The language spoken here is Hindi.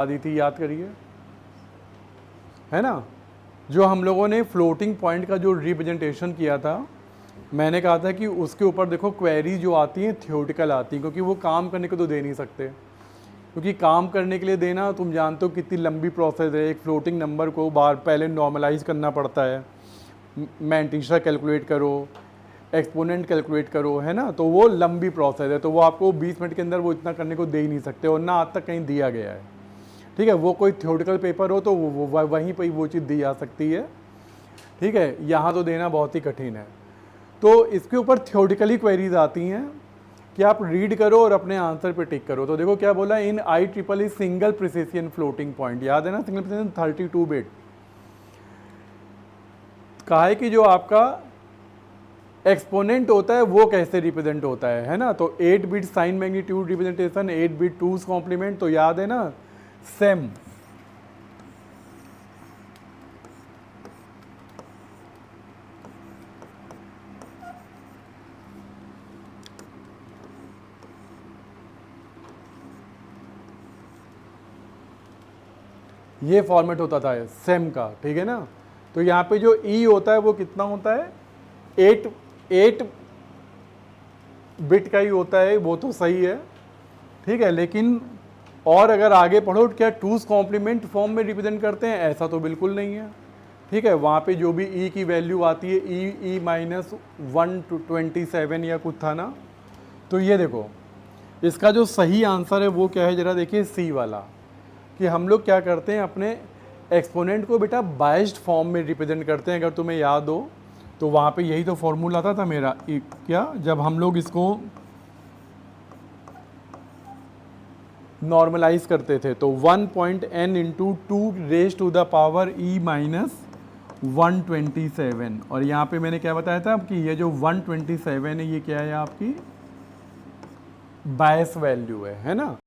दी थी, याद करिए, है ना। जो हम लोगों ने फ्लोटिंग पॉइंट का जो रिप्रेजेंटेशन किया था, मैंने कहा था कि उसके ऊपर देखो क्वेरी जो आती हैं थ्योरेटिकल आती हैं, क्योंकि वो काम करने को तो दे नहीं सकते, क्योंकि काम करने के लिए देना तुम जानते हो कितनी लंबी प्रोसेस है। एक फ्लोटिंग नंबर को बार पहले नॉर्मलाइज करना पड़ता है, मैंटिशा कैलकुलेट करो, एक्सपोनेंट कैलकुलेट करो, है ना। तो वो लंबी प्रोसेस है, तो वो आपको 20 मिनट के अंदर वो इतना करने को दे ही नहीं सकते, और ना आज तक कहीं दिया गया है। ठीक है, वो कोई थ्योरेटिकल पेपर हो तो वहीं पर वो चीज़ दी जा सकती है। ठीक है, यहाँ तो देना बहुत ही कठिन है। तो इसके ऊपर थ्योरेटिकली क्वेरीज आती हैं कि आप रीड करो और अपने आंसर पे टिक करो। तो देखो क्या बोला, इन IEEE single precision floating point, याद है ना, सिंगल प्रिसिशन 32 बिट। कहा है कि जो आपका एक्सपोनेंट होता है वो कैसे रिप्रेजेंट होता है ना। तो 8 bit sign magnitude representation, 8 bit two's complement, तो याद है ना, सेम। ये फॉर्मेट होता था सेम का, ठीक है ना। तो यहाँ पे जो ई होता है वो कितना होता है, 8 बिट का ही होता है, वो तो सही है, ठीक है। लेकिन और अगर आगे पढ़ो, क्या टूज कॉम्प्लीमेंट फॉर्म में रिप्रेजेंट करते हैं, ऐसा तो बिल्कुल नहीं है, ठीक है। वहाँ पे जो भी ई की वैल्यू आती है, ई -127 या कुछ था ना। तो ये देखो, इसका जो सही आंसर है वो क्या है, जरा देखिए, सी वाला, कि हम लोग क्या करते हैं, अपने एक्सपोनेंट को बेटा बाइस्ड फॉर्म में रिप्रेजेंट करते हैं। अगर तुम्हें याद हो तो वहाँ पे यही तो फॉर्मूला था मेरा, क्या, जब हम लोग इसको नॉर्मलाइज करते थे, तो 1.n into 2 raise to the power e -127। और यहाँ पे मैंने क्या बताया था कि ये जो 127 है, ये क्या है, आपकी बायस वैल्यू है ना।